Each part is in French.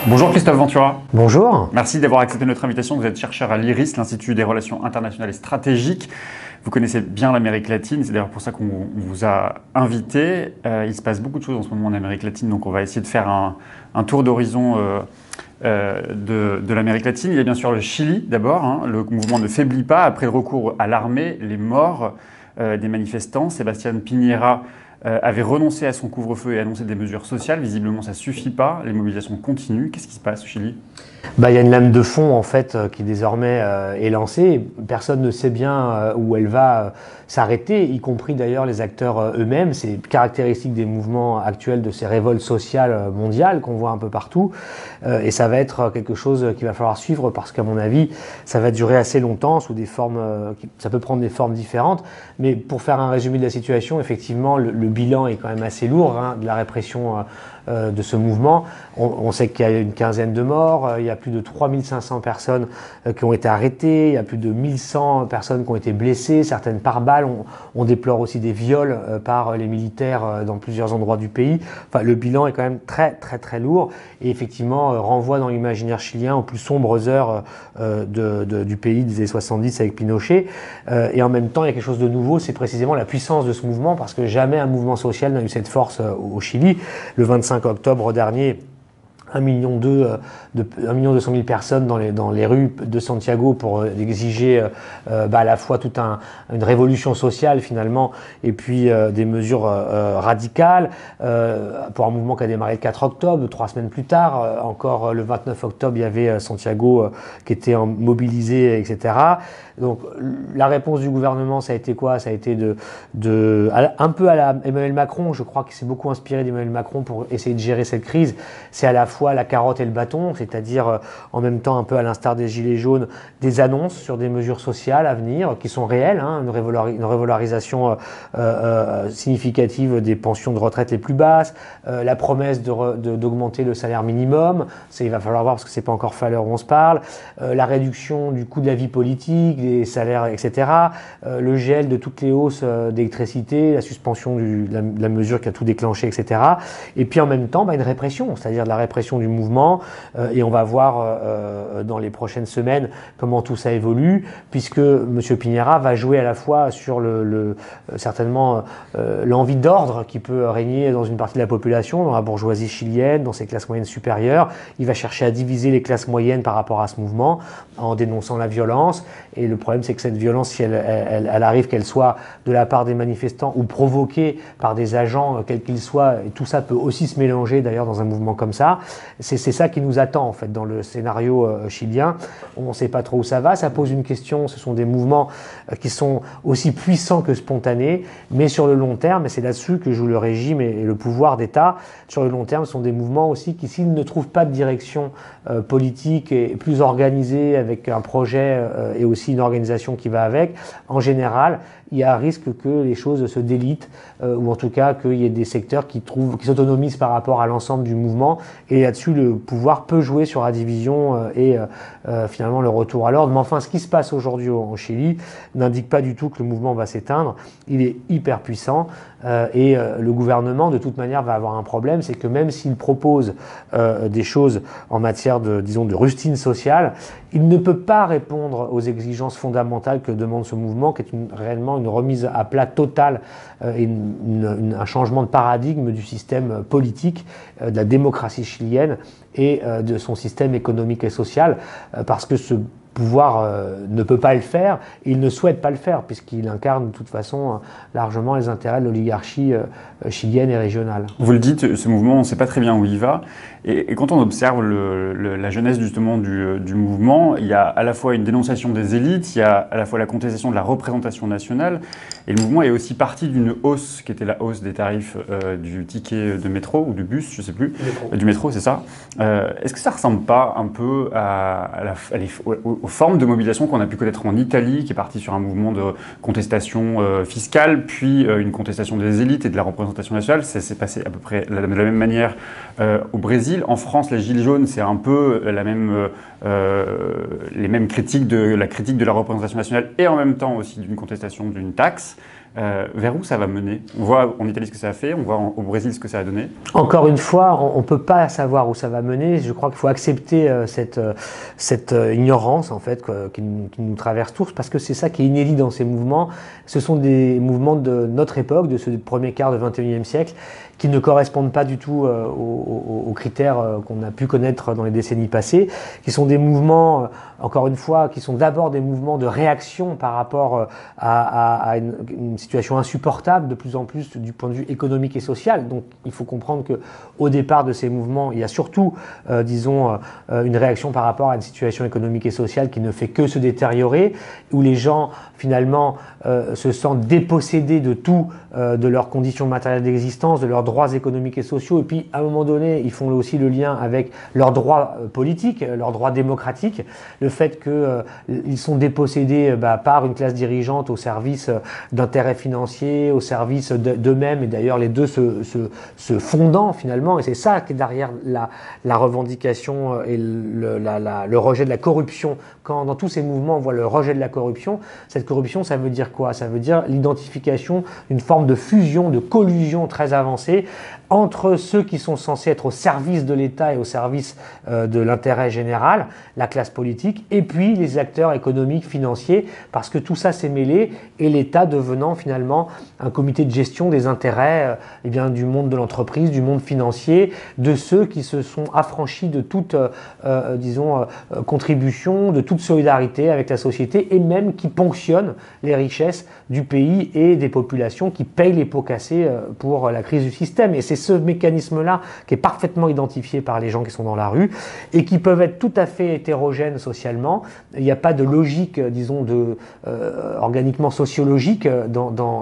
Bonjour Christophe Ventura. Bonjour. Merci d'avoir accepté notre invitation. Vous êtes chercheur à l'IRIS, l'Institut des relations internationales et stratégiques. Vous connaissez bien l'Amérique latine, c'est d'ailleurs pour ça qu'on vous a invité. Il se passe beaucoup de choses en ce moment en Amérique latine, donc on va essayer de faire un tour d'horizon de l'Amérique latine. Il y a bien sûr le Chili d'abord. Le mouvement ne faiblit pas. Après le recours à l'armée, les morts des manifestants, Sebastián Piñera avait renoncé à son couvre-feu et annoncé des mesures sociales. Visiblement, ça ne suffit pas. Les mobilisations continuent. Qu'est-ce qui se passe au Chili ? Il y a une lame de fond en fait qui désormais est lancée. Personne ne sait bien où elle va s'arrêter, y compris d'ailleurs les acteurs eux-mêmes. C'est caractéristique des mouvements actuels de ces révoltes sociales mondiales qu'on voit un peu partout. Et ça va être quelque chose qu'il va falloir suivre parce qu'à mon avis, ça va durer assez longtemps sous des formes, ça peut prendre des formes différentes. Mais pour faire un résumé de la situation, effectivement, le bilan est quand même assez lourd de la répression de ce mouvement. On sait qu'il y a une quinzaine de morts, il y a plus de 3500 personnes qui ont été arrêtées, il y a plus de 1100 personnes qui ont été blessées, certaines par balle. On déplore aussi des viols par les militaires dans plusieurs endroits du pays. Enfin, le bilan est quand même très lourd et effectivement renvoie dans l'imaginaire chilien aux plus sombres heures du pays des années 70 avec Pinochet. Et en même temps, il y a quelque chose de nouveau, c'est précisément la puissance de ce mouvement parce que jamais un mouvement social n'a eu cette force au Chili. Le 25 octobre dernier, 1,2 million personnes dans les rues de Santiago pour exiger à la fois toute une révolution sociale finalement et puis des mesures radicales pour un mouvement qui a démarré le 4 octobre, 3 semaines plus tard, encore le 29 octobre il y avait Santiago qui était mobilisé, etc. Donc la réponse du gouvernement, ça a été quoi ? Ça a été un peu à la Emmanuel Macron, je crois qu'il s'est beaucoup inspiré d'Emmanuel Macron pour essayer de gérer cette crise. C'est à la fois la carotte et le bâton, c'est-à-dire en même temps un peu à l'instar des Gilets jaunes, des annonces sur des mesures sociales à venir qui sont réelles, une revalorisation significative des pensions de retraite les plus basses, la promesse d'augmenter le salaire minimum, ça il va falloir voir parce que c'est pas encore fait à l'heure où on se parle, la réduction du coût de la vie politique, des salaires, etc. Le gel de toutes les hausses d'électricité, la suspension de la mesure qui a tout déclenché, etc. Et puis en même temps, une répression, c'est-à-dire de la répression du mouvement. Et on va voir dans les prochaines semaines comment tout ça évolue, puisque M. Piñera va jouer à la fois sur certainement l'envie d'ordre qui peut régner dans une partie de la population, dans la bourgeoisie chilienne, dans ses classes moyennes supérieures. Il va chercher à diviser les classes moyennes par rapport à ce mouvement en dénonçant la violence. Et le problème, c'est que cette violence, si elle arrive, qu'elle soit de la part des manifestants ou provoquée par des agents, quels qu'ils soient, et tout ça peut aussi se mélanger d'ailleurs dans un mouvement comme ça. C'est ça qui nous attend en fait dans le scénario chilien. On ne sait pas trop où ça va. Ça pose une question. Ce sont des mouvements qui sont aussi puissants que spontanés, mais sur le long terme, et c'est là-dessus que joue le régime et le pouvoir d'État, sur le long terme, ce sont des mouvements aussi qui, s'ils ne trouvent pas de direction politique et plus organisée avec un projet et aussi une organisation qui va avec, en général, il y a un risque que les choses se délitent ou en tout cas qu'il y ait des secteurs qui s'autonomisent par rapport à l'ensemble du mouvement et là-dessus le pouvoir peut jouer sur la division et finalement le retour à l'ordre. Mais enfin, ce qui se passe aujourd'hui au Chili n'indique pas du tout que le mouvement va s'éteindre. Il est hyper puissant et le gouvernement de toute manière va avoir un problème, c'est que même s'il propose des choses en matière de rustine sociale, il ne peut pas répondre aux exigences fondamentales que demande ce mouvement, qui est réellement une remise à plat totale et un changement de paradigme du système politique, de la démocratie chilienne et de son système économique et social, parce que ce pouvoir ne peut pas le faire, et il ne souhaite pas le faire, puisqu'il incarne de toute façon largement les intérêts de l'oligarchie chilienne et régionale. Vous le dites, ce mouvement, on ne sait pas très bien où il va, et quand on observe la jeunesse justement du mouvement, il y a à la fois une dénonciation des élites, il y a à la fois la contestation de la représentation nationale, et le mouvement est aussi parti d'une hausse, qui était la hausse des tarifs du ticket de métro, ou du bus, je ne sais plus, du métro, c'est ça. Est-ce que ça ne ressemble pas un peu aux formes de mobilisation qu'on a pu connaître en Italie, qui est partie sur un mouvement de contestation fiscale, puis une contestation des élites et de la représentation nationale? Ça s'est passé à peu près de la même manière au Brésil. En France, les Gilets jaunes, c'est un peu les mêmes critiques la critique de la représentation nationale et en même temps aussi d'une contestation d'une taxe. Vers où ça va mener? On voit en Italie ce que ça a fait, on voit au Brésil ce que ça a donné. Encore une fois, on ne peut pas savoir où ça va mener. Je crois qu'il faut accepter cette ignorance en fait qui nous traverse tous, parce que c'est ça qui est inédit dans ces mouvements. Ce sont des mouvements de notre époque, de ce premier quart du XXIe siècle, qui ne correspondent pas du tout aux critères qu'on a pu connaître dans les décennies passées, qui sont des mouvements, encore une fois, qui sont d'abord des mouvements de réaction par rapport à une situation insupportable de plus en plus du point de vue économique et social. Donc il faut comprendre qu'au départ de ces mouvements, il y a surtout, une réaction par rapport à une situation économique et sociale qui ne fait que se détériorer, où les gens finalement se sentent dépossédés de tout, de leurs conditions matérielles d'existence, de leurs droits économiques et sociaux, et puis à un moment donné, ils font aussi le lien avec leurs droits politiques, leurs droits démocratiques, le fait qu'ils sont dépossédés par une classe dirigeante au service d'intérêts financiers, au service d'eux-mêmes, et d'ailleurs les deux se fondant finalement, et c'est ça qui est derrière la revendication et le rejet de la corruption. Quand dans tous ces mouvements on voit le rejet de la corruption, cette corruption, ça veut dire quoi? Ça veut dire l'identification d'une forme de fusion, de collusion très avancée entre ceux qui sont censés être au service de l'État et au service de l'intérêt général, la classe politique, et puis les acteurs économiques, financiers, parce que tout ça s'est mêlé, et l'État devenant finalement un comité de gestion des intérêts du monde de l'entreprise, du monde financier, de ceux qui se sont affranchis de toute contribution, de toute solidarité avec la société, et même qui ponctionnent les richesses du pays et des populations, qui payent les pots cassés pour la crise du système. Et c'est ce mécanisme-là qui est parfaitement identifié par les gens qui sont dans la rue et qui peuvent être tout à fait hétérogènes socialement. Il n'y a pas de logique, organiquement sociologique dans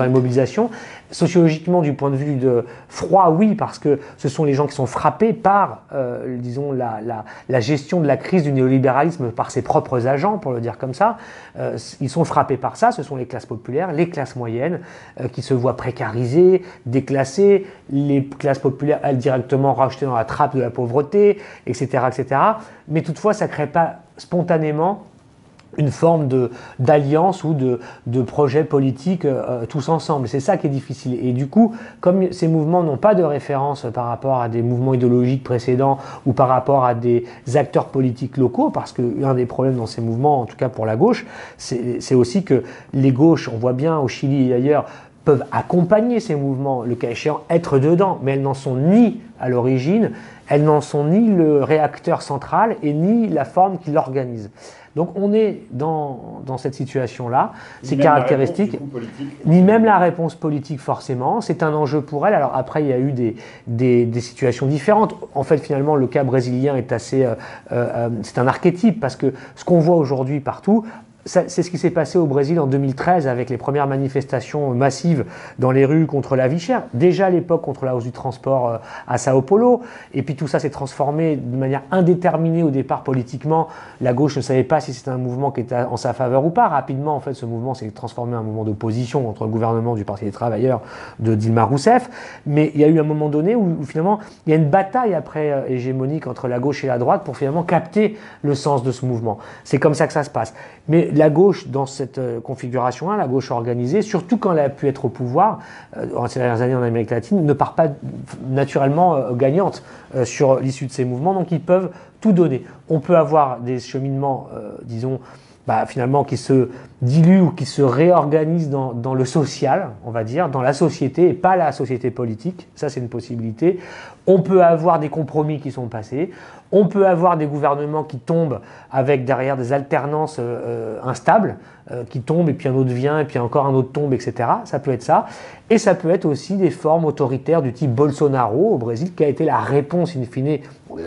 les mobilisations. Sociologiquement, du point de vue de froid, oui, parce que ce sont les gens qui sont frappés par, la gestion de la crise du néolibéralisme par ses propres agents, pour le dire comme ça. Ils sont frappés par ça, ce sont les classes populaires, les classes moyennes, qui se voient précarisées, déclassées, les classes populaires, elles, directement rajetées dans la trappe de la pauvreté, etc., etc. Mais toutefois, ça ne crée pas spontanément une forme d'alliance ou de projet politique tous ensemble. C'est ça qui est difficile. Et du coup, comme ces mouvements n'ont pas de référence par rapport à des mouvements idéologiques précédents ou par rapport à des acteurs politiques locaux, parce qu'un des problèmes dans ces mouvements, en tout cas pour la gauche, c'est aussi que les gauches, on voit bien au Chili et ailleurs, peuvent accompagner ces mouvements, le cas échéant, être dedans, mais elles n'en sont ni à l'origine, elles n'en sont ni le réacteur central et ni la forme qui l'organise. Donc on est dans cette situation-là, c'est caractéristique, ni même la réponse politique forcément, c'est un enjeu pour elle. Alors après il y a eu des situations différentes. En fait finalement le cas brésilien est assez, c'est un archétype parce que ce qu'on voit aujourd'hui partout, c'est ce qui s'est passé au Brésil en 2013 avec les premières manifestations massives dans les rues contre la vie chère. Déjà à l'époque contre la hausse du transport à Sao Paulo. Et puis tout ça s'est transformé de manière indéterminée au départ politiquement. La gauche ne savait pas si c'était un mouvement qui était en sa faveur ou pas. Rapidement, en fait, ce mouvement s'est transformé en un mouvement d'opposition contre le gouvernement du Parti des travailleurs de Dilma Rousseff. Mais il y a eu un moment donné où finalement il y a une bataille après hégémonique entre la gauche et la droite pour finalement capter le sens de ce mouvement. C'est comme ça que ça se passe. Mais la gauche, dans cette configuration-là, la gauche organisée, surtout quand elle a pu être au pouvoir, en ces dernières années en Amérique latine, ne part pas naturellement gagnante sur l'issue de ces mouvements, donc ils peuvent tout donner. On peut avoir des cheminements, finalement, qui se diluent ou qui se réorganisent dans le social, on va dire, dans la société, et pas la société politique. Ça, c'est une possibilité. On peut avoir des compromis qui sont passés. On peut avoir des gouvernements qui tombent avec derrière des alternances instables, qui tombent et puis un autre vient et puis encore un autre tombe, etc. Ça peut être ça. Et ça peut être aussi des formes autoritaires du type Bolsonaro au Brésil, qui a été la réponse in fine, des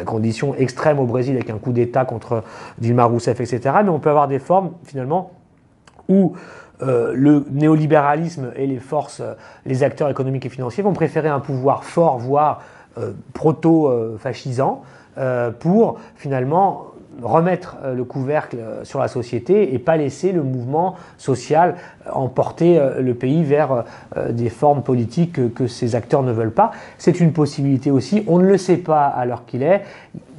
conditions extrêmes au Brésil avec un coup d'État contre Dilma Rousseff, etc. Mais on peut avoir des formes finalement où le néolibéralisme et les forces, les acteurs économiques et financiers vont préférer un pouvoir fort, voire proto-fascisant, pour finalement remettre le couvercle sur la société et pas laisser le mouvement social emporter le pays vers des formes politiques que ces acteurs ne veulent pas. C'est une possibilité aussi, on ne le sait pas à l'heure qu'il est.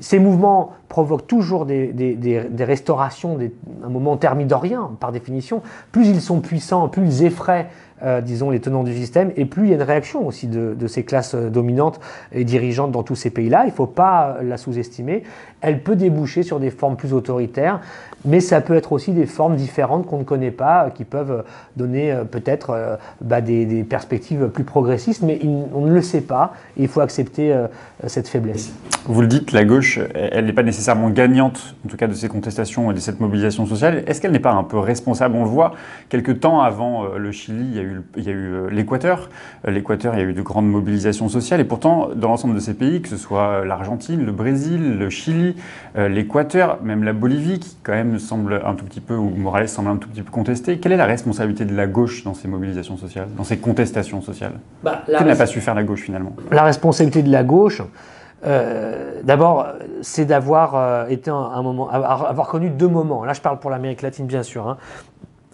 ces mouvements provoquent toujours des restaurations, un moment thermidorien par définition. Plus ils sont puissants, plus ils effraient disons, les tenants du système, et plus il y a une réaction aussi de ces classes dominantes et dirigeantes dans tous ces pays-là. Il ne faut pas la sous-estimer. Elle peut déboucher sur des formes plus autoritaires, mais ça peut être aussi des formes différentes qu'on ne connaît pas, qui peuvent donner peut-être des perspectives plus progressistes, mais on ne le sait pas, et il faut accepter cette faiblesse. Vous le dites, la gauche, elle n'est pas nécessairement gagnante, en tout cas de ces contestations et de cette mobilisation sociale. Est-ce qu'elle n'est pas un peu responsable? On le voit, quelques temps avant le Chili, il y a eu l'Équateur. L'Équateur, il y a eu de grandes mobilisations sociales. Et pourtant, dans l'ensemble de ces pays, que ce soit l'Argentine, le Brésil, le Chili, l'Équateur, même la Bolivie, qui quand même semble un tout petit peu, ou Morales semble un tout petit peu contestée, quelle est la responsabilité de la gauche dans ces mobilisations sociales, dans ces contestations sociales? Qu'elle n'a pas su faire la gauche finalement? La responsabilité de la gauche, d'abord, c'est d'avoir été un moment, avoir connu deux moments. Là, je parle pour l'Amérique latine, bien sûr. Hein.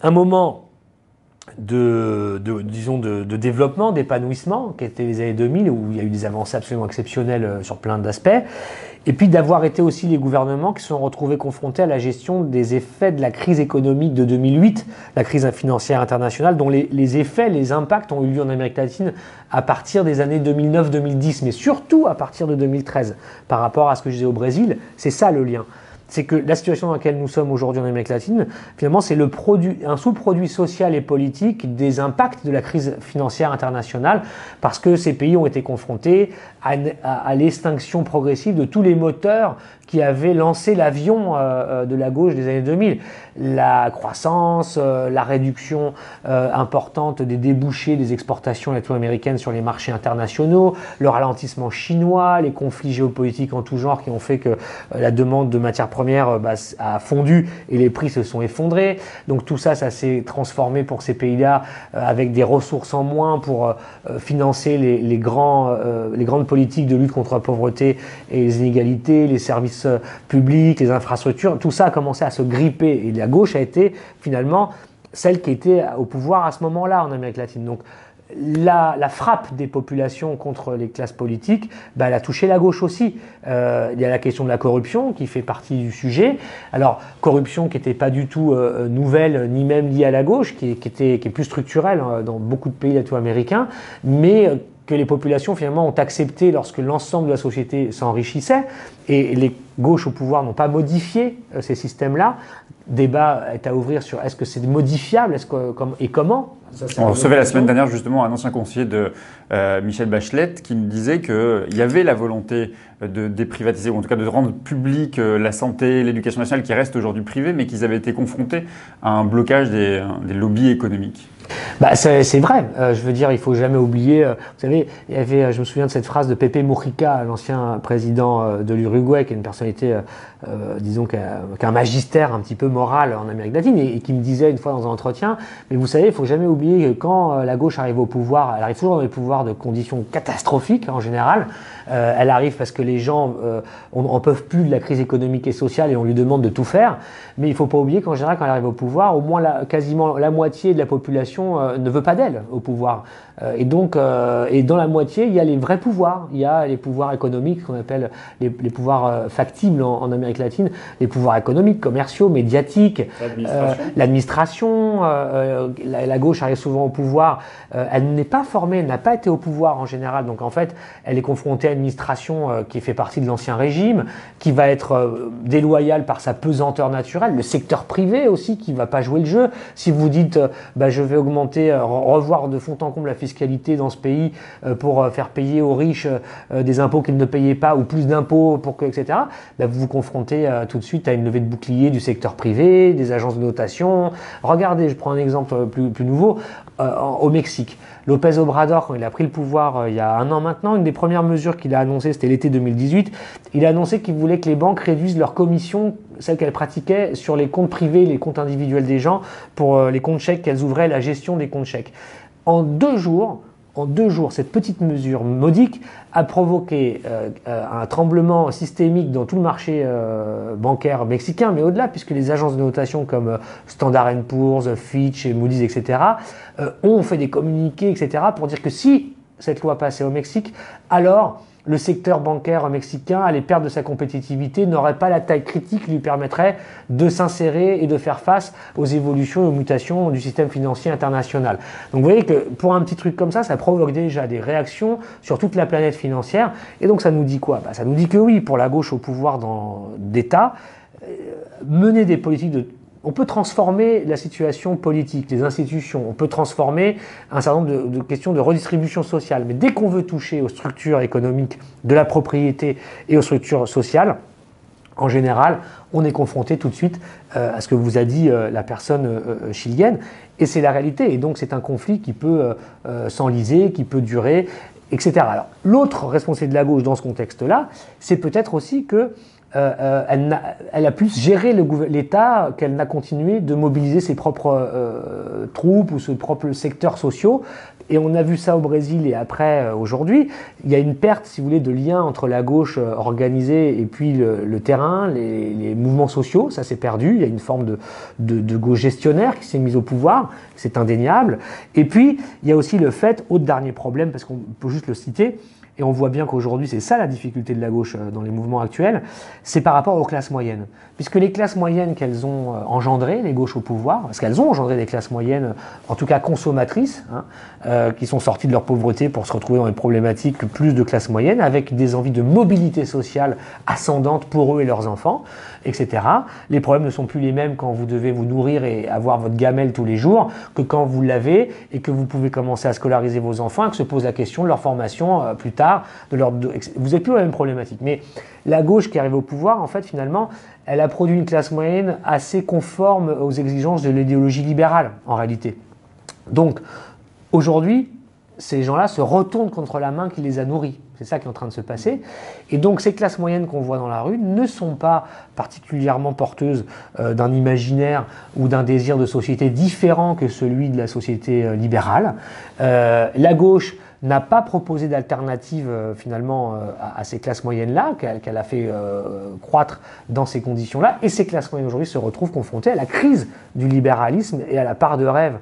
Un moment de développement, d'épanouissement, qui était les années 2000, où il y a eu des avancées absolument exceptionnelles sur plein d'aspects. Et puis d'avoir été aussi les gouvernements qui se sont retrouvés confrontés à la gestion des effets de la crise économique de 2008, la crise financière internationale, dont les effets, les impacts ont eu lieu en Amérique latine à partir des années 2009-2010, mais surtout à partir de 2013. Par rapport à ce que je disais au Brésil, c'est ça le lien. C'est que la situation dans laquelle nous sommes aujourd'hui en Amérique latine, finalement, c'est un sous-produit social et politique des impacts de la crise financière internationale, parce que ces pays ont été confrontés à l'extinction progressive de tous les moteurs qui avaient lancé l'avion de la gauche des années 2000. La croissance, la réduction importante des débouchés des exportations latino-américaines sur les marchés internationaux, le ralentissement chinois, les conflits géopolitiques en tout genre qui ont fait que la demande de matières premières a fondu et les prix se sont effondrés. Donc tout ça, ça s'est transformé pour ces pays-là avec des ressources en moins pour financer les grandes politiques de lutte contre la pauvreté et les inégalités, les services publics, les infrastructures. Tout ça a commencé à se gripper et la gauche a été finalement celle qui était au pouvoir à ce moment-là en Amérique latine. Donc la frappe des populations contre les classes politiques, elle a touché la gauche aussi. Il y a la question de la corruption qui fait partie du sujet. Alors, corruption qui n'était pas du tout nouvelle, ni même liée à la gauche, qui est plus structurelle dans beaucoup de pays latino-américains, mais que les populations finalement ont accepté lorsque l'ensemble de la société s'enrichissait, et les gauches au pouvoir n'ont pas modifié ces systèmes-là. Débat est à ouvrir sur est-ce que c'est modifiable, et comment. On recevait la semaine dernière justement un ancien conseiller de Michel Bachelet qui me disait qu'il y avait la volonté de déprivatiser, ou en tout cas de rendre public la santé, l'éducation nationale qui reste aujourd'hui privée, mais qu'ils avaient été confrontés à un blocage des lobbies économiques. C'est vrai, je veux dire, il ne faut jamais oublier, vous savez, je me souviens de cette phrase de Pepe Mujica, l'ancien président de l'Uruguay, qui est une personnalité, disons, qui a un magistère un petit peu moral en Amérique latine, et qui me disait une fois dans un entretien, mais vous savez, il ne faut jamais oublier que quand la gauche arrive au pouvoir, elle arrive toujours dans les pouvoirs de conditions catastrophiques en général. Elle arrive parce que les gens en peuvent plus de la crise économique et sociale et on lui demande de tout faire. Mais il ne faut pas oublier qu'en général, quand elle arrive au pouvoir, au moins quasiment la moitié de la population ne veut pas d'elle au pouvoir. Et donc, dans la moitié, il y a les vrais pouvoirs. Il y a les pouvoirs économiques qu'on appelle les pouvoirs factibles en Amérique latine, les pouvoirs économiques, commerciaux, médiatiques, l'administration. La gauche arrive souvent au pouvoir. Elle n'est pas formée, elle n'a pas été au pouvoir en général. Donc en fait, elle est confrontée à une administration qui fait partie de l'ancien régime, qui va être déloyale par sa pesanteur naturelle. Le secteur privé aussi qui ne va pas jouer le jeu. Si vous dites je vais augmenter, revoir de fond en comble la fiscalité dans ce pays pour faire payer aux riches des impôts qu'ils ne payaient pas ou plus d'impôts, etc., vous vous confrontez tout de suite à une levée de bouclier du secteur privé, des agences de notation. Regardez, je prends un exemple plus nouveau, au Mexique. López Obrador, quand il a pris le pouvoir il y a un an maintenant, une des premières mesures qu'il a annoncées, c'était l'été 2018, il a annoncé qu'il voulait que les banques réduisent leurs commissions, celles qu'elles pratiquaient sur les comptes privés, les comptes individuels des gens, pour les comptes chèques qu'elles ouvraient, la gestion des comptes chèques. En deux jours, cette petite mesure modique a provoqué un tremblement systémique dans tout le marché bancaire mexicain, mais au-delà, puisque les agences de notation comme Standard & Poor's, Fitch, Moody's, etc., ont fait des communiqués, etc., pour dire que si cette loi passait au Mexique, alors le secteur bancaire mexicain allait perdre de sa compétitivité, n'aurait pas la taille critique qui lui permettrait de s'insérer et de faire face aux évolutions et aux mutations du système financier international. Donc vous voyez que pour un petit truc comme ça provoque déjà des réactions sur toute la planète financière. Et donc ça nous dit quoi? Ça nous dit que oui, pour la gauche au pouvoir d'État, mener des politiques on peut transformer la situation politique, les institutions, on peut transformer un certain nombre de questions de redistribution sociale. Mais dès qu'on veut toucher aux structures économiques de la propriété et aux structures sociales, en général, on est confronté tout de suite à ce que vous a dit la personne chilienne. Et c'est la réalité. Et donc c'est un conflit qui peut s'enliser, qui peut durer, etc. Alors, l'autre responsabilité de la gauche dans ce contexte-là, c'est peut-être aussi que elle a plus géré l'État qu'elle n'a continué de mobiliser ses propres troupes ou ses propres secteurs sociaux. Et on a vu ça au Brésil et après aujourd'hui. Il y a une perte, si vous voulez, de lien entre la gauche organisée et puis le terrain, les mouvements sociaux. Ça s'est perdu. Il y a une forme de gauche gestionnaire qui s'est mise au pouvoir. C'est indéniable. Et puis, il y a aussi le fait, autre dernier problème, parce qu'on peut juste le citer, et on voit bien qu'aujourd'hui, c'est ça la difficulté de la gauche dans les mouvements actuels, c'est par rapport aux classes moyennes. Puisque les classes moyennes qu'elles ont engendrées, les gauches au pouvoir, parce qu'elles ont engendré des classes moyennes, en tout cas consommatrices, qui sont sorties de leur pauvreté pour se retrouver dans des problématiques plus de classes moyennes, avec des envies de mobilité sociale ascendante pour eux et leurs enfants, etc. Les problèmes ne sont plus les mêmes quand vous devez vous nourrir et avoir votre gamelle tous les jours que quand vous l'avez et que vous pouvez commencer à scolariser vos enfants et que se pose la question de leur formation plus tard. Vous n'êtes plus dans la même problématique. Mais la gauche qui arrive au pouvoir, en fait, finalement, elle a produit une classe moyenne assez conforme aux exigences de l'idéologie libérale, en réalité. Donc, aujourd'hui, ces gens-là se retournent contre la main qui les a nourris. C'est ça qui est en train de se passer. Et donc, ces classes moyennes qu'on voit dans la rue ne sont pas particulièrement porteuses d'un imaginaire ou d'un désir de société différent que celui de la société libérale. La gauche n'a pas proposé d'alternative finalement à ces classes moyennes-là, qu'elle a fait croître dans ces conditions-là. Et ces classes moyennes aujourd'hui se retrouvent confrontées à la crise du libéralisme et à la part de rêve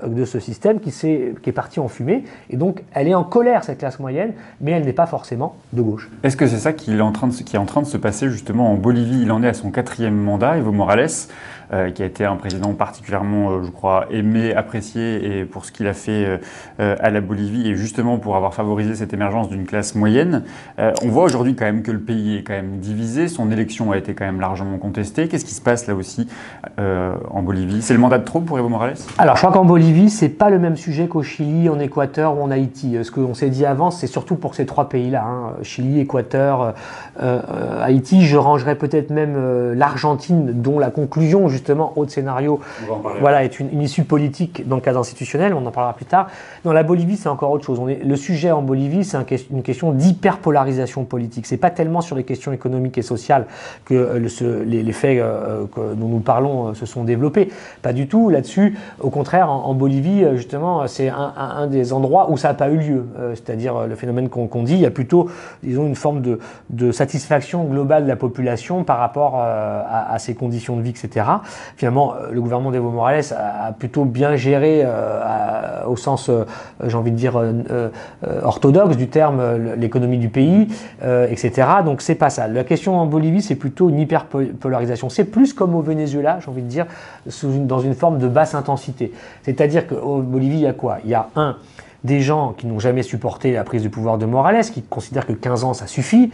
de ce système qui est parti en fumée. Et donc, elle est en colère, cette classe moyenne, mais elle n'est pas forcément de gauche. Est-ce que c'est ça qui est en train de se passer justement en Bolivie? Il en est à son 4e mandat, Evo Morales, qui a été un président particulièrement, je crois, aimé, apprécié, et pour ce qu'il a fait à la Bolivie, et justement pour avoir favorisé cette émergence d'une classe moyenne. On voit aujourd'hui quand même que le pays est quand même divisé, son élection a été quand même largement contestée. Qu'est-ce qui se passe là aussi en Bolivie? C'est le mandat de trop pour Evo Morales? Alors, je crois qu'en Bolivie, c'est pas le même sujet qu'au Chili, en Équateur ou en Haïti. Ce qu'on s'est dit avant, c'est surtout pour ces trois pays-là, Chili, Équateur, Haïti. Je rangerais peut-être même l'Argentine, dont la conclusion, justement, autre scénario, voilà, est une issue politique dans le cadre institutionnel. On en parlera plus tard. Dans la Bolivie, c'est encore autre chose. Le sujet en Bolivie, c'est une question d'hyperpolarisation politique. C'est pas tellement sur les questions économiques et sociales que les faits dont nous parlons se sont développés. Pas du tout. Là-dessus, au contraire, en Bolivie, justement, c'est un des endroits où ça n'a pas eu lieu. C'est-à-dire le phénomène qu'on dit, il y a plutôt, disons, une forme de satisfaction globale de la population par rapport à ses conditions de vie, etc. Finalement, le gouvernement d'Evo Morales a plutôt bien géré, au sens, j'ai envie de dire, orthodoxe du terme, l'économie du pays, etc. Donc, c'est pas ça. La question en Bolivie, c'est plutôt une hyperpolarisation. C'est plus comme au Venezuela, j'ai envie de dire, dans une forme de basse intensité. C'est-à-dire qu'au Bolivie, il y a quoi? Il y a des gens qui n'ont jamais supporté la prise du pouvoir de Morales, qui considèrent que 15 ans ça suffit,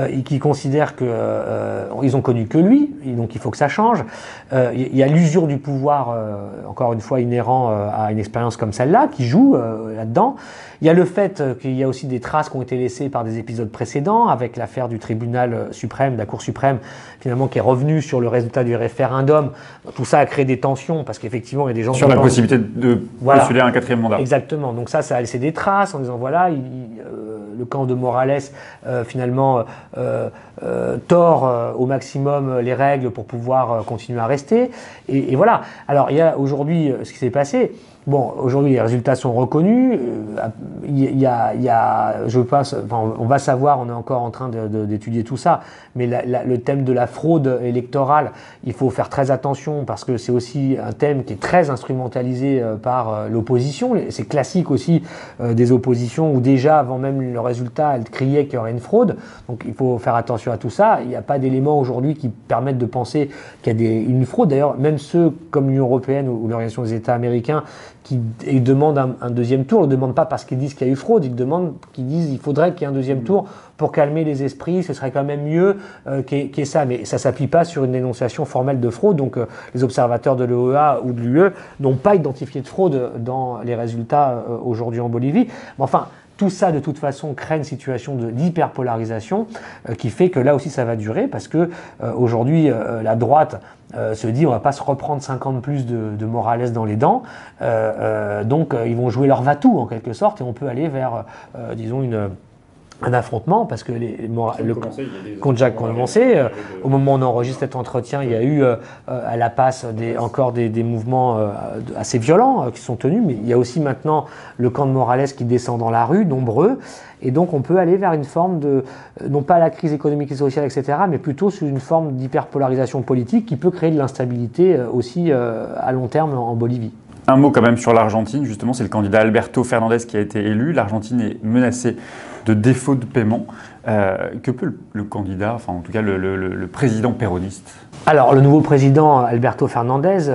et qui considèrent qu'ils ont connu que lui, et donc il faut que ça change. Il y a l'usure du pouvoir, encore une fois inhérent à une expérience comme celle-là, qui joue là-dedans. Il y a le fait qu'il y a aussi des traces qui ont été laissées par des épisodes précédents, avec l'affaire du tribunal suprême, de la Cour suprême, finalement, qui est revenue sur le résultat du référendum. Tout ça a créé des tensions, parce qu'effectivement, il y a des gens... Sur la possibilité de postuler à un 4e mandat. Exactement. Donc ça a laissé des traces en disant, voilà, le camp de Morales, finalement, tord au maximum les règles pour pouvoir continuer à rester. Et voilà. Alors, il y a aujourd'hui ce qui s'est passé. Bon, aujourd'hui, les résultats sont reconnus. Je pense, enfin, on va savoir, on est encore en train d'étudier tout ça, mais le thème de la fraude électorale, il faut faire très attention parce que c'est aussi un thème qui est très instrumentalisé par l'opposition. C'est classique aussi des oppositions où déjà, avant même le résultat, elles criaient qu'il y aurait une fraude. Donc, il faut faire attention à tout ça. Il n'y a pas d'éléments aujourd'hui qui permettent de penser qu'il y a une fraude. D'ailleurs, même ceux comme l'Union européenne ou l'Organisation des États américains qui demandent un deuxième tour, ne le demandent pas parce qu'ils disent qu'il y a eu fraude, ils disent qu'il faudrait qu'il y ait un deuxième tour pour calmer les esprits, ce serait quand même mieux qu'il y ait ça. Mais ça ne s'applique pas sur une dénonciation formelle de fraude. Donc les observateurs de l'OEA ou de l'UE n'ont pas identifié de fraude dans les résultats aujourd'hui en Bolivie. Mais enfin, tout ça, de toute façon, crée une situation d'hyperpolarisation qui fait que là aussi, ça va durer parce que aujourd'hui, la droite se dit on va pas se reprendre 50 plus de Morales dans les dents. Donc, ils vont jouer leur va-tout, en quelque sorte, et on peut aller vers, disons, un affrontement parce que le compte Jacques a commencé. Au moment où on enregistre cet entretien, il y a eu à La Paz encore des mouvements assez violents qui sont tenus, mais il y a aussi maintenant le camp de Morales qui descend dans la rue, nombreux, et donc on peut aller vers une forme de, non pas la crise économique et sociale, etc., mais plutôt sous une forme d'hyperpolarisation politique qui peut créer de l'instabilité aussi à long terme en Bolivie. Un mot quand même sur l'Argentine, justement, c'est le candidat Alberto Fernandez qui a été élu. L'Argentine est menacée de défaut de paiement. Que peut le candidat, enfin en tout cas le président péroniste? Alors le nouveau président Alberto Fernandez,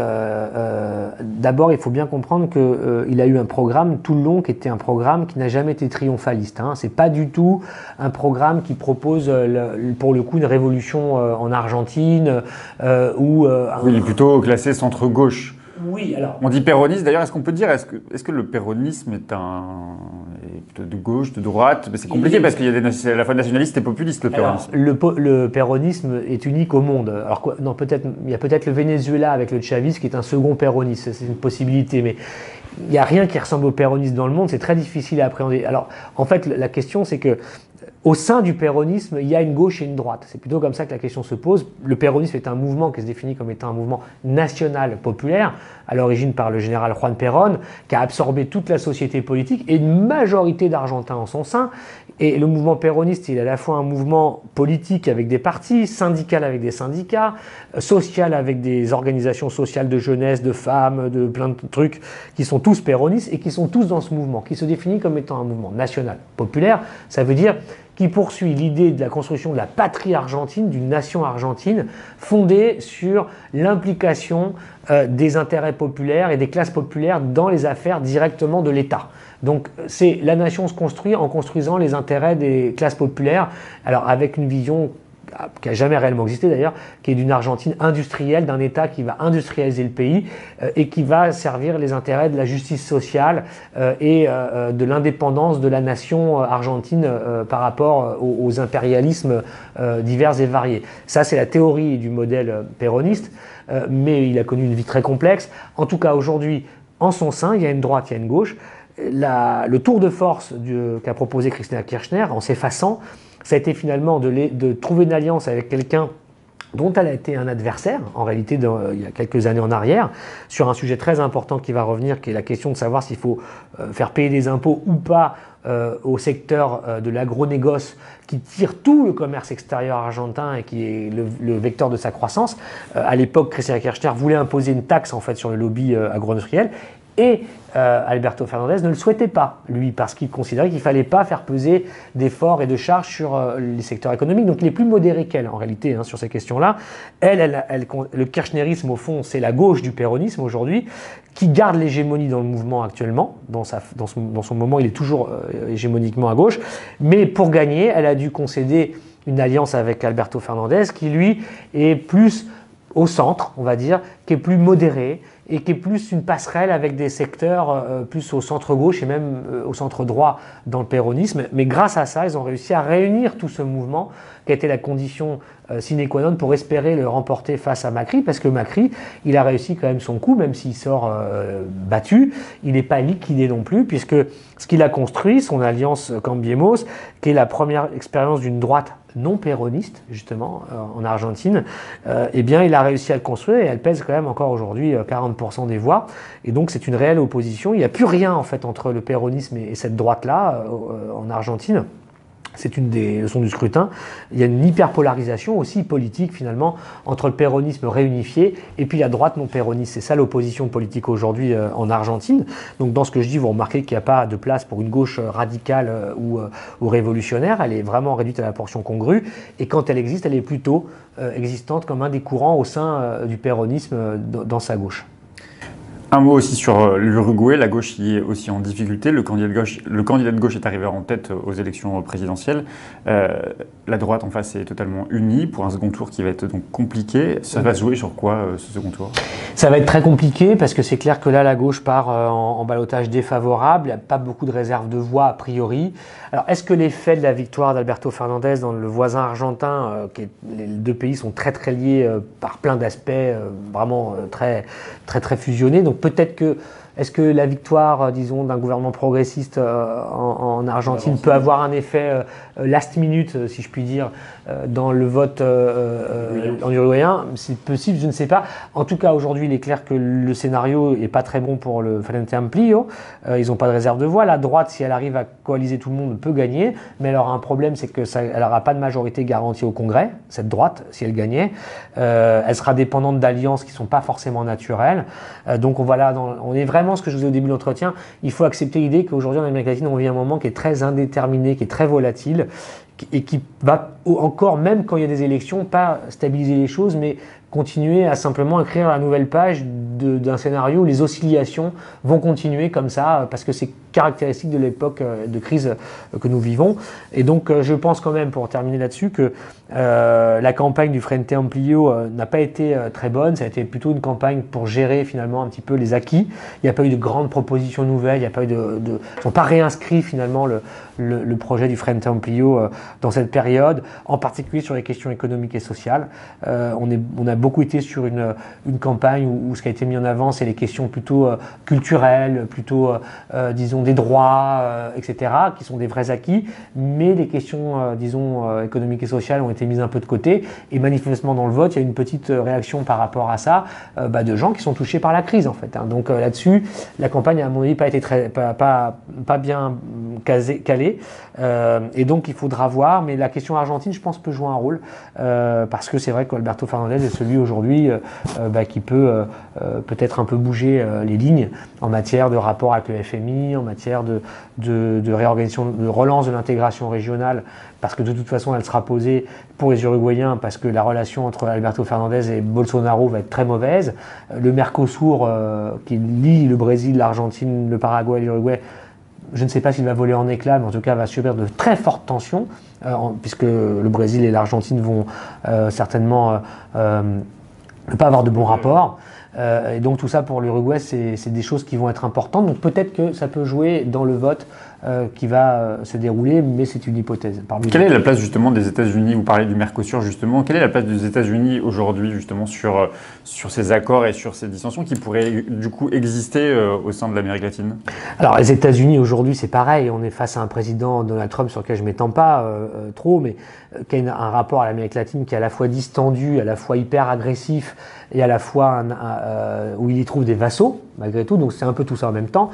d'abord il faut bien comprendre qu'il a eu un programme tout le long qui était un programme qui n'a jamais été triomphaliste. C'est pas du tout un programme qui propose pour le coup une révolution en Argentine ou oui, il est plutôt classé centre-gauche. Oui, alors. On dit péroniste, d'ailleurs, est-ce qu'on peut dire, est-ce que le péronisme est plutôt de gauche, de droite? C'est compliqué parce qu'il y a à la fois nationaliste et populiste, le péronisme. Alors, le péronisme est unique au monde. Alors, non, il y a peut-être le Venezuela avec le chavisme qui est un second péroniste, c'est une possibilité, mais il n'y a rien qui ressemble au péronisme dans le monde, c'est très difficile à appréhender. Alors, en fait, la question, c'est que au sein du péronisme, il y a une gauche et une droite. C'est plutôt comme ça que la question se pose. Le péronisme est un mouvement qui se définit comme étant un mouvement national populaire, à l'origine par le général Juan Perón, qui a absorbé toute la société politique et une majorité d'Argentins en son sein. Et le mouvement péroniste, il est à la fois un mouvement politique avec des partis, syndical avec des syndicats, social avec des organisations sociales de jeunesse, de femmes, de plein de trucs qui sont tous péronistes et qui sont tous dans ce mouvement, qui se définit comme étant un mouvement national populaire. Ça veut dire qui poursuit l'idée de la construction de la patrie argentine, d'une nation argentine, fondée sur l'implication des intérêts populaires et des classes populaires dans les affaires directement de l'État. Donc la nation se construit en construisant les intérêts des classes populaires, alors avec une vision qui n'a jamais réellement existé d'ailleurs, qui est d'une Argentine industrielle, d'un État qui va industrialiser le pays et qui va servir les intérêts de la justice sociale et de l'indépendance de la nation argentine par rapport aux impérialismes divers et variés. Ça, c'est la théorie du modèle péroniste, mais il a connu une vie très complexe. En tout cas, aujourd'hui, en son sein, il y a une droite, il y a une gauche. Le tour de force qu'a proposé Cristina Kirchner, en s'effaçant, ça a été finalement de trouver une alliance avec quelqu'un dont elle a été un adversaire, en réalité il y a quelques années en arrière, sur un sujet très important qui va revenir, qui est la question de savoir s'il faut faire payer des impôts ou pas au secteur de l'agronégoce qui tire tout le commerce extérieur argentin et qui est le vecteur de sa croissance. À l'époque, Cristina Kirchner voulait imposer une taxe en fait, sur le lobby agro-industriel. Et Alberto Fernandez ne le souhaitait pas, lui, parce qu'il considérait qu'il ne fallait pas faire peser d'efforts et de charges sur les secteurs économiques. Donc il est plus modéré qu'elle, en réalité, sur ces questions-là. Le kirchnerisme, au fond, c'est la gauche du péronisme aujourd'hui, qui garde l'hégémonie dans le mouvement actuellement. Dans son moment, il est toujours hégémoniquement à gauche. Mais pour gagner, elle a dû concéder une alliance avec Alberto Fernandez, qui, lui, est plus au centre, on va dire, qui est plus modéré, et qui est plus une passerelle avec des secteurs plus au centre-gauche et même au centre-droit dans le péronisme. Mais grâce à ça, ils ont réussi à réunir tout ce mouvement qui a été la condition sine qua non pour espérer le remporter face à Macri, parce que Macri, il a réussi quand même son coup, même s'il sort battu, il n'est pas liquidé non plus, puisque ce qu'il a construit, son alliance Cambiemos, qui est la première expérience d'une droite non péroniste, justement, en Argentine, eh bien, il a réussi à le construire et elle pèse quand même encore aujourd'hui 40% des voix. Et donc c'est une réelle opposition. Il n'y a plus rien en fait entre le péronisme et cette droite-là en Argentine. C'est une des leçons du scrutin. Il y a une hyperpolarisation aussi politique finalement entre le péronisme réunifié et puis la droite non péroniste. C'est ça l'opposition politique aujourd'hui en Argentine. Donc dans ce que je dis, vous remarquez qu'il n'y a pas de place pour une gauche radicale ou révolutionnaire. Elle est vraiment réduite à la portion congrue. Et quand elle existe, elle est plutôt existante comme un des courants au sein du péronisme dans sa gauche. Un mot aussi sur l'Uruguay, la gauche y est aussi en difficulté. Le candidat de gauche est arrivé en tête aux élections présidentielles. La droite en face est totalement unie pour un second tour qui va être donc compliqué. Ça va se jouer sur quoi ce second tour? Ça va être très compliqué parce que c'est clair que là la gauche part en ballottage défavorable. Il n'y a pas beaucoup de réserve de voix a priori. Alors est-ce que l'effet de la victoire d'Alberto Fernandez dans le voisin argentin, les deux pays sont très très liés par plein d'aspects, vraiment très fusionnés. Donc peut-être que, est-ce que la victoire, disons, d'un gouvernement progressiste en Argentine peut avoir un effet last minute, si je puis dire, dans le vote en uruguayen? C'est possible, je ne sais pas. En tout cas, aujourd'hui, il est clair que le scénario n'est pas très bon pour le Frente Amplio. Ils n'ont pas de réserve de voix. La droite, si elle arrive à coaliser tout le monde, peut gagner. Mais elle aura un problème, c'est qu'elle n'aura pas de majorité garantie au Congrès, cette droite, si elle gagnait. Elle sera dépendante d'alliances qui ne sont pas forcément naturelles. Donc voilà, on est vraiment ce que je vous disais au début de l'entretien, il faut accepter l'idée qu'aujourd'hui en Amérique latine, on vit un moment qui est très indéterminé, qui est très volatile et qui va encore, même quand il y a des élections, pas stabiliser les choses, mais continuer à simplement écrire la nouvelle page d'un scénario où les oscillations vont continuer comme ça, parce que c'est caractéristique de l'époque de crise que nous vivons. Et donc je pense quand même, pour terminer là-dessus, que la campagne du Frente Amplio n'a pas été très bonne. Ça a été plutôt une campagne pour gérer finalement un petit peu les acquis. Il n'y a pas eu de grandes propositions nouvelles, il n'y a pas eu ils n'ont pas réinscrit finalement le projet du Frente Amplio dans cette période, en particulier sur les questions économiques et sociales. On a beaucoup été sur une campagne où ce qui a été mis en avant, c'est les questions plutôt culturelles, plutôt, disons, des droits, etc., qui sont des vrais acquis, mais les questions, disons, économiques et sociales ont été mises un peu de côté, et manifestement dans le vote, il y a une petite réaction par rapport à ça, de gens qui sont touchés par la crise, en fait. Hein. Donc là-dessus, la campagne, à mon avis, pas été pas bien calée, et donc il faudra voir, mais la question argentine, je pense, peut jouer un rôle, parce que c'est vrai qu'Alberto Fernandez est celui aujourd'hui qui peut peut-être un peu bouger les lignes en matière de rapport avec le FMI, en matière de réorganisation, de relance de l'intégration régionale, parce que de toute façon elle sera posée pour les Uruguayens, parce que la relation entre Alberto Fernandez et Bolsonaro va être très mauvaise. Le Mercosur qui lie le Brésil, l'Argentine, le Paraguay et l'Uruguay, je ne sais pas s'il va voler en éclats, mais en tout cas va subir de très fortes tensions, puisque le Brésil et l'Argentine vont certainement ne pas avoir de bons rapports. Et donc tout ça pour l'Uruguay, c'est des choses qui vont être importantes. Donc peut-être que ça peut jouer dans le vote qui va se dérouler, mais c'est une hypothèse. Quelle est la place justement des États-Unis? Vous parlez du Mercosur justement. Quelle est la place des États-Unis aujourd'hui justement sur ces accords et sur ces dissensions qui pourraient du coup exister au sein de l'Amérique latine? Alors les États-Unis aujourd'hui, c'est pareil. On est face à un président Donald Trump sur lequel je ne m'étends pas trop, mais qui a un rapport à l'Amérique latine qui est à la fois distendu, à la fois hyper agressif et à la fois où il y trouve des vassaux malgré tout. Donc c'est un peu tout ça en même temps.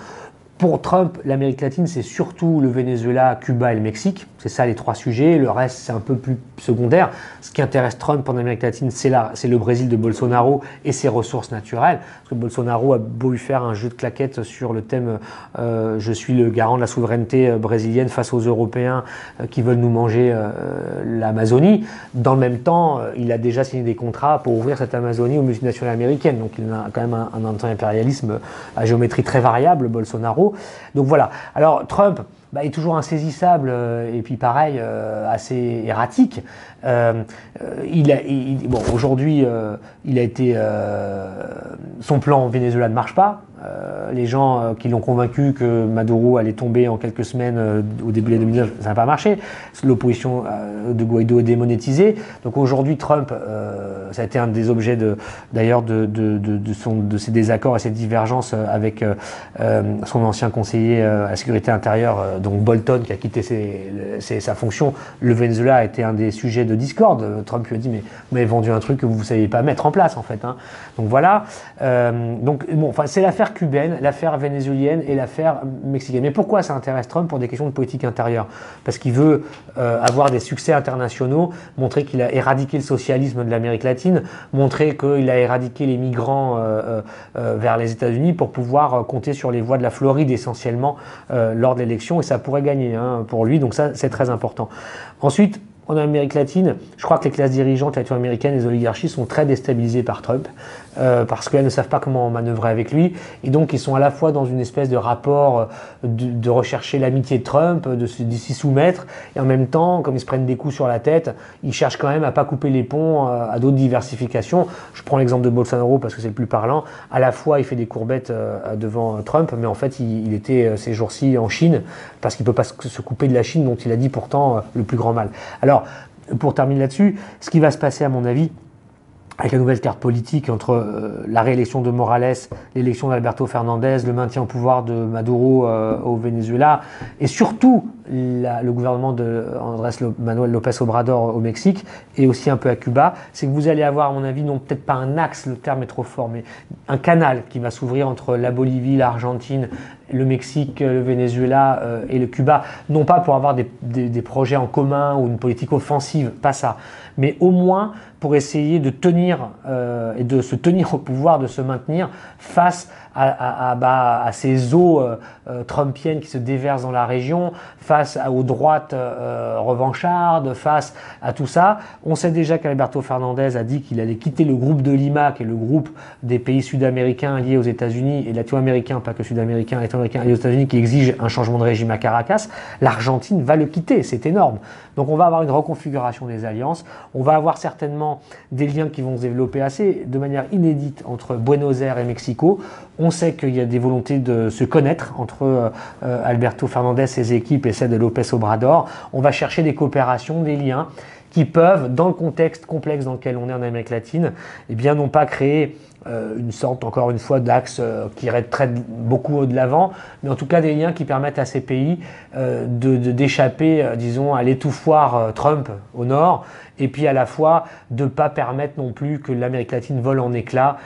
Pour Trump, l'Amérique latine, c'est surtout le Venezuela, Cuba et le Mexique. C'est ça les trois sujets. Le reste, c'est un peu plus secondaire. Ce qui intéresse Trump en Amérique latine, c'est le Brésil de Bolsonaro et ses ressources naturelles. Parce que Bolsonaro a beau lui faire un jeu de claquettes sur le thème je suis le garant de la souveraineté brésilienne face aux Européens qui veulent nous manger l'Amazonie. Dans le même temps, il a déjà signé des contrats pour ouvrir cette Amazonie aux multinationales américaines. Donc il a quand même un anti-impérialisme à géométrie très variable, Bolsonaro. Donc voilà. Alors Trump est toujours insaisissable et puis pareil, assez erratique. Aujourd'hui, il a été, son plan au Venezuela ne marche pas. Les gens qui l'ont convaincu que Maduro allait tomber en quelques semaines au début de 2009, ça n'a pas marché. L'opposition de Guaido est démonétisée. Donc aujourd'hui, Trump, ça a été un des objets d'ailleurs de ses désaccords et ses divergences avec son ancien conseiller à la sécurité intérieure, donc Bolton, qui a quitté sa fonction. Le Venezuela a été un des sujets de discorde. Trump lui a dit, mais vous m'avez vendu un truc que vous ne saviez pas mettre en place, en fait. Hein. Donc voilà. C'est l'affaire cubaine, l'affaire vénézuélienne et l'affaire mexicaine. Mais pourquoi ça intéresse Trump? Pour des questions de politique intérieure. Parce qu'il veut avoir des succès internationaux, montrer qu'il a éradiqué le socialisme de l'Amérique latine, montrer qu'il a éradiqué les migrants vers les États-Unis pour pouvoir compter sur les voix de la Floride essentiellement lors de l'élection, et ça pourrait gagner pour lui, donc ça c'est très important. Ensuite, en Amérique latine, je crois que les classes dirigeantes latino-américaines, les oligarchies sont très déstabilisées par Trump parce qu'elles ne savent pas comment manœuvrer avec lui, et donc ils sont à la fois dans une espèce de rapport de rechercher l'amitié de Trump, de s'y soumettre, et en même temps, comme ils se prennent des coups sur la tête, ils cherchent quand même à pas couper les ponts à d'autres diversifications. Je prends l'exemple de Bolsonaro parce que c'est le plus parlant. À la fois, il fait des courbettes devant Trump, mais en fait, il était ces jours-ci en Chine parce qu'il peut pas se couper de la Chine, dont il a dit pourtant le plus grand mal. Alors, pour terminer là-dessus, ce qui va se passer à mon avis, avec la nouvelle carte politique entre la réélection de Morales, l'élection d'Alberto Fernandez, le maintien au pouvoir de Maduro au Venezuela, et surtout le gouvernement de Andrés Manuel López Obrador au Mexique, et aussi un peu à Cuba, c'est que vous allez avoir, à mon avis, non peut-être pas un axe, le terme est trop fort, mais un canal qui va s'ouvrir entre la Bolivie, l'Argentine, le Mexique, le Venezuela et le Cuba, non pas pour avoir des projets en commun ou une politique offensive, pas ça, mais au moins pour essayer de tenir et de se tenir au pouvoir, de se maintenir face à ces eaux trumpiennes qui se déversent dans la région, face aux droites revanchardes, face à tout ça. On sait déjà qu'Alberto Fernandez a dit qu'il allait quitter le groupe de Lima, qui est le groupe des pays sud-américains liés aux États-Unis, et latino-américains, pas que sud-américains, latino-américains liés aux États-Unis, qui exigent un changement de régime à Caracas. L'Argentine va le quitter, c'est énorme. Donc on va avoir une reconfiguration des alliances, on va avoir certainement des liens qui vont se développer de manière inédite entre Buenos Aires et Mexico. On sait qu'il y a des volontés de se connaître entre Alberto Fernandez, ses équipes, et celles de López Obrador. On va chercher des coopérations, des liens qui peuvent, dans le contexte complexe dans lequel on est en Amérique latine, eh bien, non pas créer une sorte, encore une fois, d'axe qui irait très beaucoup de l'avant, mais en tout cas des liens qui permettent à ces pays d'échapper, disons, à l'étouffoir Trump au nord, et puis à la fois de ne pas permettre non plus que l'Amérique latine vole en éclats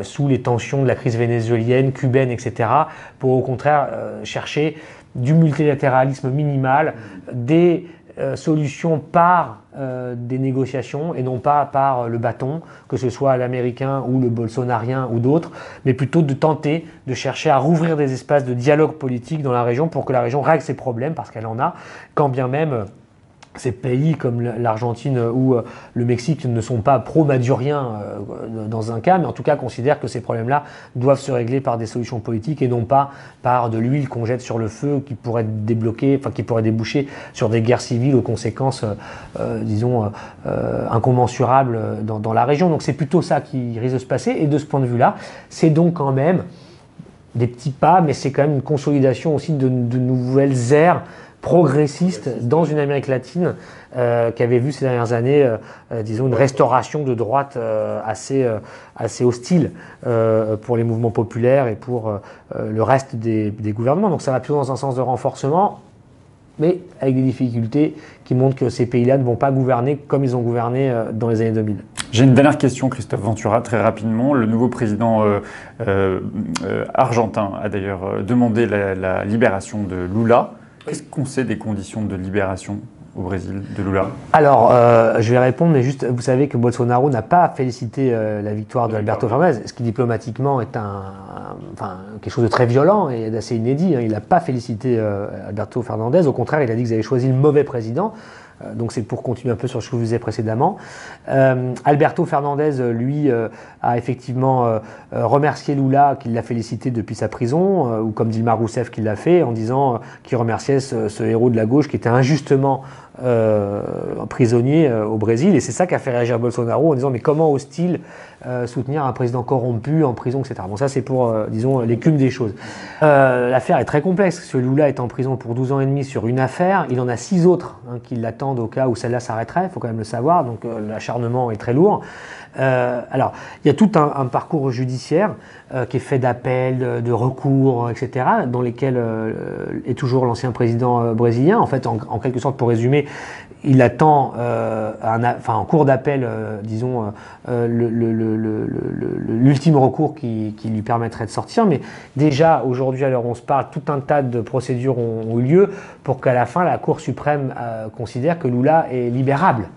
sous les tensions de la crise vénézuélienne, cubaine, etc., pour au contraire chercher du multilatéralisme minimal, des solutions par des négociations et non pas par le bâton, que ce soit l'américain ou le bolsonarien ou d'autres, mais plutôt de tenter de chercher à rouvrir des espaces de dialogue politique dans la région pour que la région règle ses problèmes, parce qu'elle en a, quand bien même ces pays comme l'Argentine ou le Mexique ne sont pas pro-maduriens dans un cas, mais en tout cas considèrent que ces problèmes-là doivent se régler par des solutions politiques et non pas par de l'huile qu'on jette sur le feu qui pourrait qui pourrait déboucher sur des guerres civiles aux conséquences, incommensurables dans la région. Donc c'est plutôt ça qui risque de se passer, et de ce point de vue-là, c'est donc quand même des petits pas, mais c'est quand même une consolidation aussi de nouvelles ères progressiste dans une Amérique latine qui avait vu ces dernières années, une restauration de droite assez hostile pour les mouvements populaires et pour le reste des gouvernements. Donc ça va plutôt dans un sens de renforcement, mais avec des difficultés qui montrent que ces pays-là ne vont pas gouverner comme ils ont gouverné dans les années 2000. J'ai une dernière question, Christophe Ventura, très rapidement. Le nouveau président argentin a d'ailleurs demandé la libération de Lula. Qu'est-ce qu'on sait des conditions de libération au Brésil de Lula? Alors, je vais répondre, mais juste, vous savez que Bolsonaro n'a pas félicité la victoire de Alberto Fernandez, ce qui diplomatiquement est quelque chose de très violent et d'assez inédit. Il n'a pas félicité Alberto Fernandez, au contraire, il a dit qu'ils avaient choisi le mauvais président. Donc c'est pour continuer un peu sur ce que je vous disais précédemment. Alberto Fernandez, lui, a effectivement remercié Lula, qui l'a félicité depuis sa prison, ou comme Dilma Rousseff qui l'a fait, en disant qu'il remerciait ce héros de la gauche qui était injustement prisonniers au Brésil. Et c'est ça qui a fait réagir Bolsonaro en disant mais comment ose-t-il soutenir un président corrompu en prison, etc. Bon, ça c'est pour, disons, l'écume des choses. L'affaire est très complexe, parce que Lula est en prison pour 12 ans et demi sur une affaire. Il en a 6 autres qui l'attendent au cas où celle-là s'arrêterait, il faut quand même le savoir, donc l'acharnement est très lourd. Alors, il y a tout un parcours judiciaire qui est fait d'appels, de recours, etc., dans lesquels est toujours l'ancien président brésilien. En fait, en quelque sorte, pour résumer, il attend, en cours d'appel, disons, l'ultime recours qui lui permettrait de sortir. Mais déjà, aujourd'hui, à l'heure où on se parle, tout un tas de procédures ont eu lieu pour qu'à la fin, la Cour suprême considère que Lula est libérable,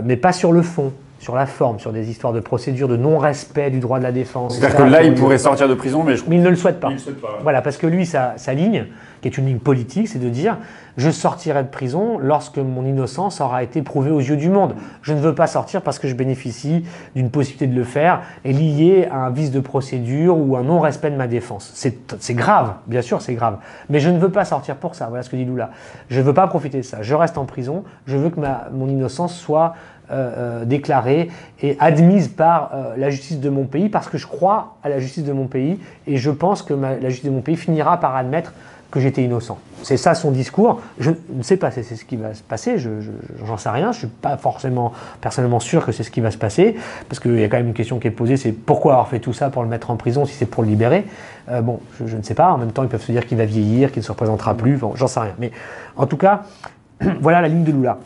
mais pas sur le fond. Sur la forme, sur des histoires de procédures, de non-respect du droit de la défense. C'est-à-dire que là, il pourrait sortir de prison, mais il ne le souhaite pas. Il le souhaite pas, ouais. Voilà, parce que lui, sa ligne, qui est une ligne politique, c'est de dire « je sortirai de prison lorsque mon innocence aura été prouvée aux yeux du monde. Je ne veux pas sortir parce que je bénéficie d'une possibilité de le faire et lié à un vice de procédure ou un non-respect de ma défense. » C'est grave, bien sûr, c'est grave. Mais je ne veux pas sortir pour ça, voilà ce que dit Lula. Je ne veux pas profiter de ça. Je reste en prison, je veux que mon innocence soit déclarée et admise par la justice de mon pays parce que je crois à la justice de mon pays et je pense que la justice de mon pays finira par admettre que j'étais innocent. C'est ça son discours. Je ne sais pas si c'est ce qui va se passer, j'en sais rien, je ne suis pas forcément personnellement sûr que c'est ce qui va se passer, parce qu'il y a quand même une question qui est posée, c'est pourquoi avoir fait tout ça pour le mettre en prison si c'est pour le libérer. Bon, je ne sais pas, en même temps ils peuvent se dire qu'il va vieillir, qu'il ne se représentera plus, bon, j'en sais rien. Mais en tout cas, voilà la ligne de Lula.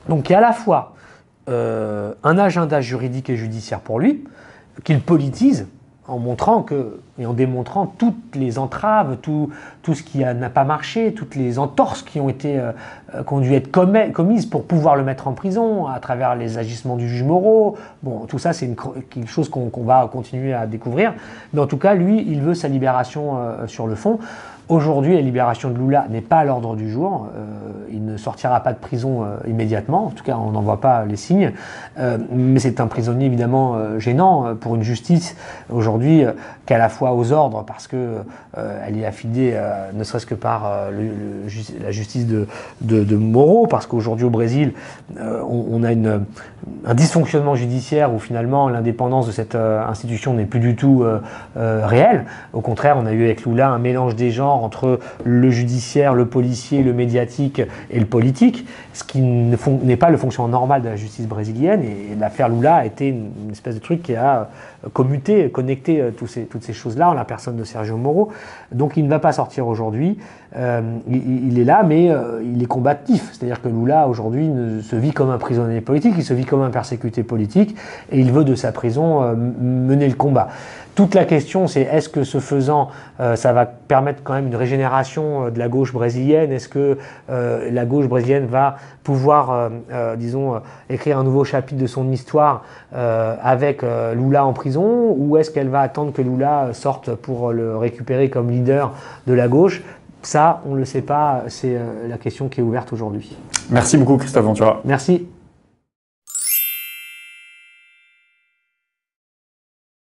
Donc il y a à la fois un agenda juridique et judiciaire pour lui, qu'il politise en montrant et en démontrant toutes les entraves, tout ce qui n'a pas marché, toutes les entorses qui ont dû être commises pour pouvoir le mettre en prison à travers les agissements du juge Moro. Bon, tout ça, c'est quelque chose qu'on va continuer à découvrir. Mais en tout cas, lui, il veut sa libération sur le fond. Aujourd'hui, la libération de Lula n'est pas à l'ordre du jour. Il ne sortira pas de prison immédiatement. En tout cas, on n'en voit pas les signes. Mais c'est un prisonnier évidemment gênant pour une justice aujourd'hui qui est à la fois aux ordres parce que elle est affidée ne serait-ce que par la justice de Moro, parce qu'aujourd'hui au Brésil, on a un dysfonctionnement judiciaire où finalement l'indépendance de cette institution n'est plus du tout réelle. Au contraire, on a eu avec Lula un mélange des genres entre le judiciaire, le policier, le médiatique et le politique, ce qui n'est pas le fonctionnement normal de la justice brésilienne. Et l'affaire Lula a été une espèce de truc qui a commuté, connecté toutes ces choses-là en la personne de Sergio Moro. Donc il ne va pas sortir aujourd'hui. Il est là, mais il est combatif. C'est-à-dire que Lula aujourd'hui se vit comme un prisonnier politique, il se vit comme un persécuté politique et il veut de sa prison mener le combat. Toute la question, c'est est-ce que ce faisant, ça va permettre quand même une régénération de la gauche brésilienne? Est-ce que la gauche brésilienne va pouvoir, disons, écrire un nouveau chapitre de son histoire avec Lula en prison? Ou est-ce qu'elle va attendre que Lula sorte pour le récupérer comme leader de la gauche? Ça, on ne le sait pas, c'est la question qui est ouverte aujourd'hui. Merci beaucoup Christophe Ventura. Merci.